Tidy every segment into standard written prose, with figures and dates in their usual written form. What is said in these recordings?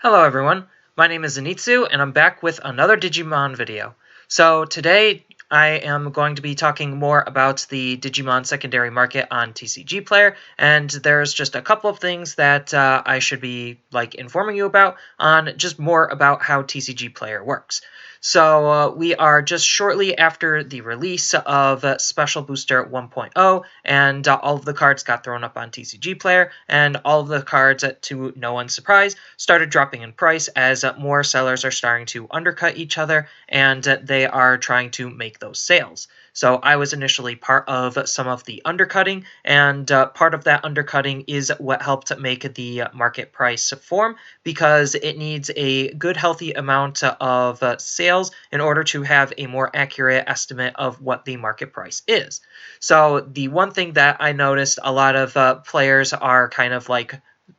Hello everyone, my name is Zenitsu and I'm back with another Digimon video. So today I am going to be talking more about the Digimon secondary market on TCG Player, and there's just a couple of things that I should be informing you about on just more about how TCG Player works. So we are just shortly after the release of Special Booster 1.0, and all of the cards got thrown up on TCG Player, and all of the cards, to no one's surprise, started dropping in price as more sellers are starting to undercut each other, and they are trying to make those sales. So I was initially part of some of the undercutting, and part of that undercutting is what helped make the market price form, because it needs a good healthy amount of sales in order to have a more accurate estimate of what the market price is. So the one thing that I noticed a lot of players are kind of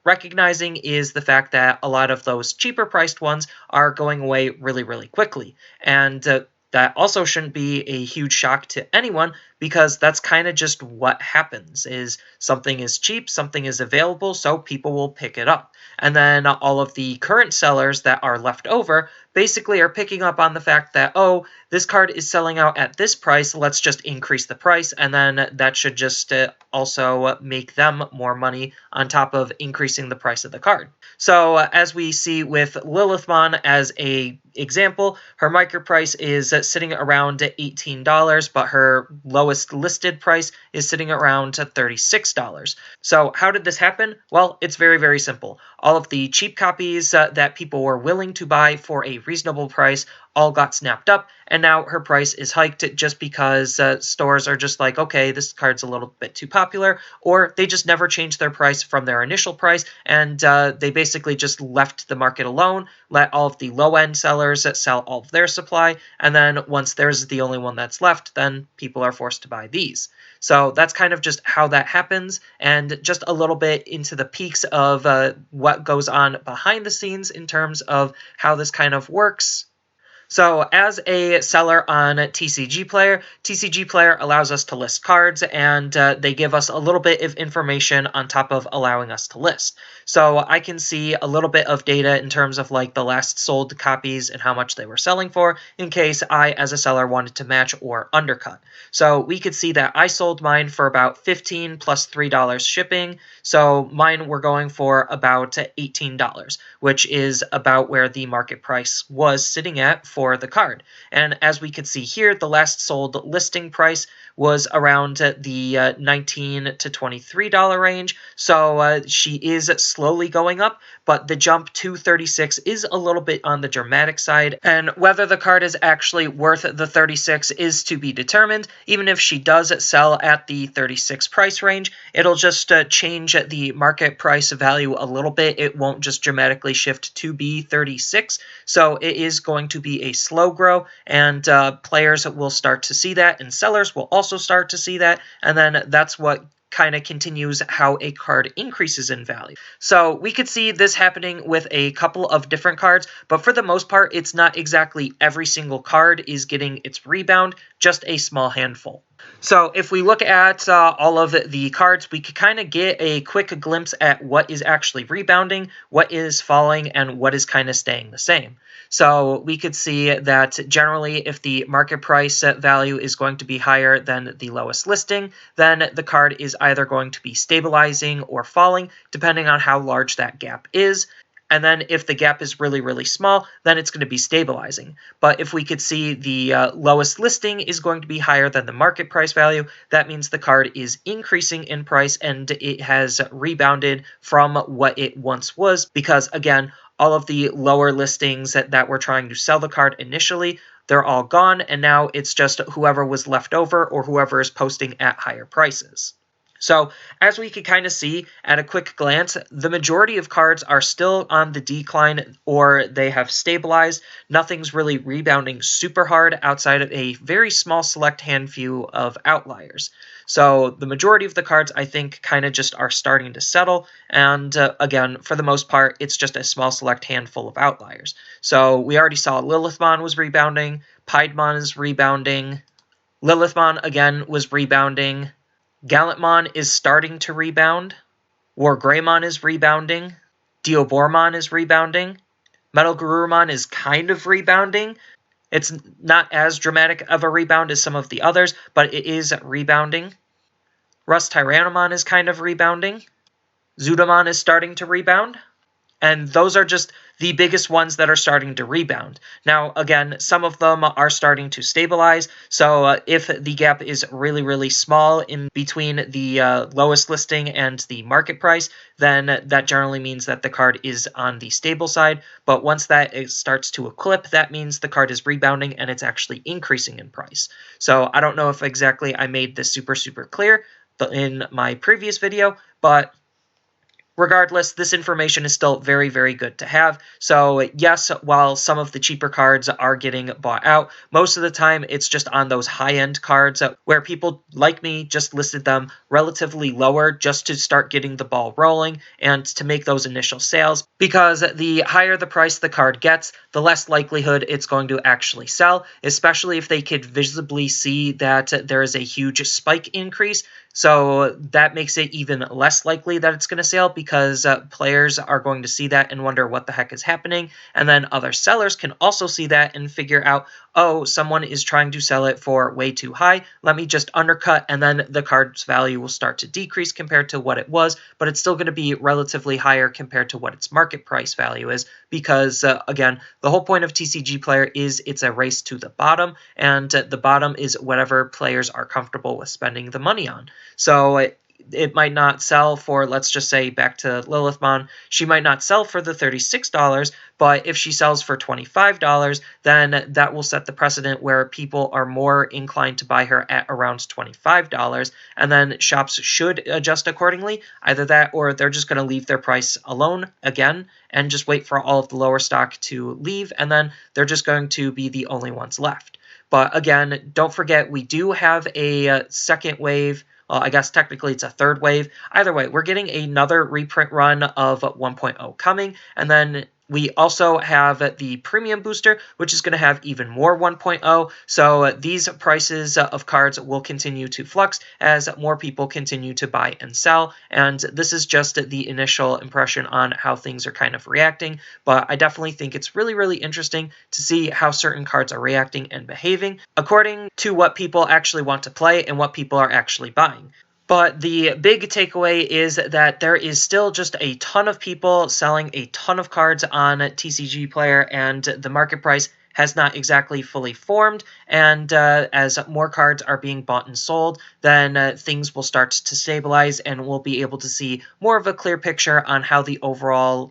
recognizing is the fact that a lot of those cheaper priced ones are going away really quickly. And that also shouldn't be a huge shock to anyone, because that's kind of just what happens. Is something is cheap, something is available, so people will pick it up. And then all of the current sellers that are left over basically are picking up on the fact that, oh, this card is selling out at this price, let's just increase the price, and then that should just also make them more money on top of increasing the price of the card. So as we see with Lilithmon as a example, her market price is sitting around $18, but her lowest listed price is sitting around $36. So how did this happen? Well, it's very simple. All of the cheap copies that people were willing to buy for a reasonable price all got snapped up, and now her price is hiked just because stores are just like, okay, this card's a little bit too popular, or they just never changed their price from their initial price, and they basically just left the market alone, let all of the low-end sellers sell all of their supply, and then once theirs is the only one that's left, then people are forced to buy these. So that's kind of just how that happens, and just a little bit into the peaks of what goes on behind the scenes in terms of how this kind of works. So as a seller on TCG Player allows us to list cards, and they give us a little bit of information on top of allowing us to list. So I can see a little bit of data in terms of the last sold copies and how much they were selling for, in case I, as a seller, wanted to match or undercut. So we could see that I sold mine for about $15 plus $3 shipping, so mine were going for about $18, which is about where the market price was sitting at for the card. And as we could see here, the last sold listing price was around the $19 to $23 range, so she is slowly going up, but the jump to 36 is a little bit on the dramatic side, and whether the card is actually worth the 36 is to be determined. Even if she does sell at the 36 price range, it'll just change the market price value a little bit. It won't just dramatically shift to be 36, so it is going to be a slow grow, and players will start to see that, and sellers will also start to see that, and then that's what kind of continues how a card increases in value. So we could see this happening with a couple of different cards, but for the most part, it's not exactly every single card is getting its rebound, just a small handful. So if we look at all of the cards, we could kind of get a quick glimpse at what is actually rebounding, what is falling, and what is kind of staying the same. So we could see that generally if the market price value is going to be higher than the lowest listing, then the card is either going to be stabilizing or falling, depending on how large that gap is. And then if the gap is really small, then it's going to be stabilizing. But if we could see the lowest listing is going to be higher than the market price value, that means the card is increasing in price and it has rebounded from what it once was, because again, all of the lower listings that were trying to sell the card initially, they're all gone, and now it's just whoever was left over or whoever is posting at higher prices. So as we can kind of see at a quick glance, the majority of cards are still on the decline or they have stabilized. Nothing's really rebounding super hard outside of a very small select handful of outliers. So the majority of the cards, I think, kind of just are starting to settle. And again, for the most part, it's just a small select handful of outliers. So we already saw Lilithmon was rebounding, Piedmon is rebounding, Lilithmon again was rebounding, Gallantmon is starting to rebound, Wargreymon is rebounding, Diobormon is rebounding, Metal Garurumon is kind of rebounding. It's not as dramatic of a rebound as some of the others, but it is rebounding. Rust Tyrannomon is kind of rebounding. Zudomon is starting to rebound. And those are just the biggest ones that are starting to rebound. Now, again, some of them are starting to stabilize. So if the gap is really, really small in between the lowest listing and the market price, then that generally means that the card is on the stable side. But once that starts to eclipse, that means the card is rebounding and it's actually increasing in price. So I don't know if exactly I made this super, super clear in my previous video, but regardless, this information is still very, very good to have. So yes, while some of the cheaper cards are getting bought out, most of the time it's just on those high-end cards where people like me just listed them relatively lower just to start getting the ball rolling and to make those initial sales, because the higher the price the card gets, the less likelihood it's going to actually sell, especially if they could visibly see that there is a huge spike increase. So that makes it even less likely that it's going to sell, because players are going to see that and wonder what the heck is happening. And then other sellers can also see that and figure out, oh, someone is trying to sell it for way too high. Let me just undercut, and then the card's value will start to decrease compared to what it was, but it's still going to be relatively higher compared to what its market price value is, because, again, the whole point of TCG Player is it's a race to the bottom, and the bottom is whatever players are comfortable with spending the money on. So it might not sell for, let's just say, back to Lilithmon, she might not sell for the $36, but if she sells for $25, then that will set the precedent where people are more inclined to buy her at around $25, and then shops should adjust accordingly. Either that, or they're just going to leave their price alone again and just wait for all of the lower stock to leave, and then they're just going to be the only ones left. But again, don't forget, we do have a second wave. Well, I guess technically it's a third wave. Either way, we're getting another reprint run of 1.0 coming, and then we also have the premium booster, which is going to have even more 1.0. So these prices of cards will continue to flux as more people continue to buy and sell. And this is just the initial impression on how things are kind of reacting. But I definitely think it's really, really interesting to see how certain cards are reacting and behaving according to what people actually want to play and what people are actually buying. But the big takeaway is that there is still just a ton of people selling a ton of cards on TCG Player, and the market price has not exactly fully formed. And as more cards are being bought and sold, then things will start to stabilize, and we'll be able to see more of a clear picture on how the overall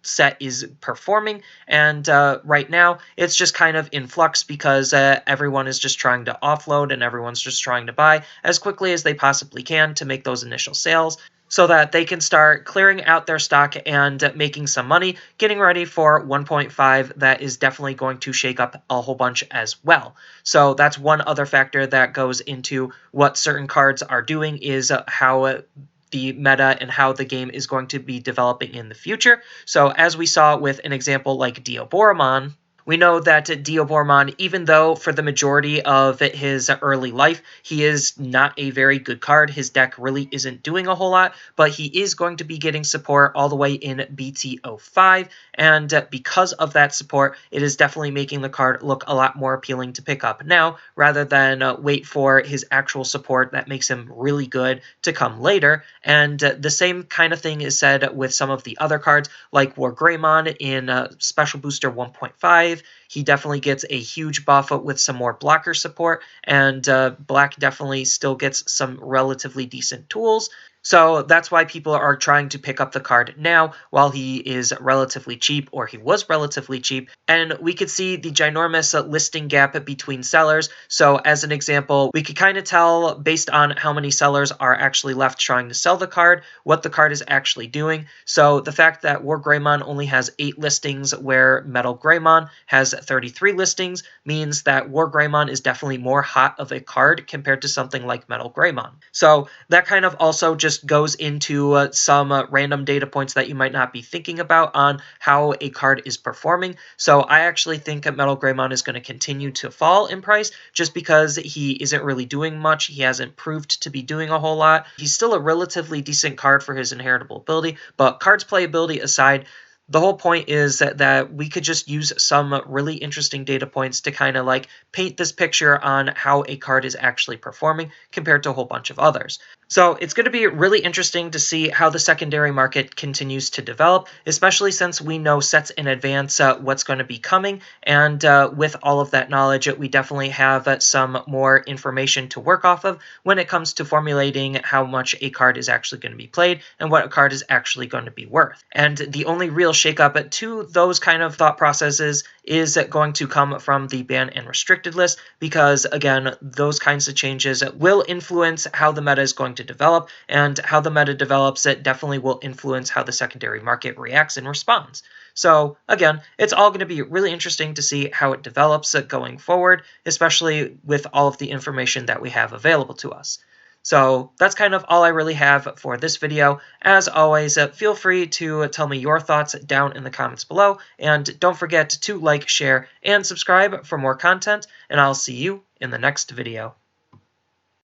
set is performing. And right now it's just kind of in flux, because everyone is just trying to offload and everyone's just trying to buy as quickly as they possibly can to make those initial sales, so that they can start clearing out their stock and making some money, getting ready for 1.5 that is definitely going to shake up a whole bunch as well. So that's one other factor that goes into what certain cards are doing, is how the meta and how the game is going to be developing in the future. So as we saw with an example like Dioboromon, we know that Dioboromon, even though for the majority of his early life, he is not a very good card, his deck really isn't doing a whole lot, but he is going to be getting support all the way in BT05, and because of that support, it is definitely making the card look a lot more appealing to pick up now, rather than wait for his actual support that makes him really good to come later. And the same kind of thing is said with some of the other cards, like Wargreymon in Special Booster 1.5. He definitely gets a huge buff with some more blocker support, and Black definitely still gets some relatively decent tools. So that's why people are trying to pick up the card now while he is relatively cheap, or he was relatively cheap. And we could see the ginormous listing gap between sellers. So as an example, we could kind of tell based on how many sellers are actually left trying to sell the card, what the card is actually doing. So the fact that Wargreymon only has 8 listings where Metal Greymon has 33 listings means that Wargreymon is definitely more hot of a card compared to something like Metal Greymon. So that kind of also just goes into some random data points that you might not be thinking about on how a card is performing. So I actually think that Metal Greymon is going to continue to fall in price just because he isn't really doing much. He hasn't proved to be doing a whole lot. He's still a relatively decent card for his inheritable ability, but card's playability aside, the whole point is that we could just use some really interesting data points to kind of like paint this picture on how a card is actually performing compared to a whole bunch of others. So it's going to be really interesting to see how the secondary market continues to develop, especially since we know sets in advance what's going to be coming. And with all of that knowledge, we definitely have some more information to work off of when it comes to formulating how much a card is actually going to be played and what a card is actually going to be worth. And the only real shakeup to those kind of thought processes is going to come from the banned and restricted list, because again, those kinds of changes will influence how the meta is going to develop, and how the meta develops, it definitely will influence how the secondary market reacts and responds. So again, it's all going to be really interesting to see how it develops going forward, especially with all of the information that we have available to us. So that's kind of all I really have for this video. As always, feel free to tell me your thoughts down in the comments below, and don't forget to like, share, and subscribe for more content, and I'll see you in the next video.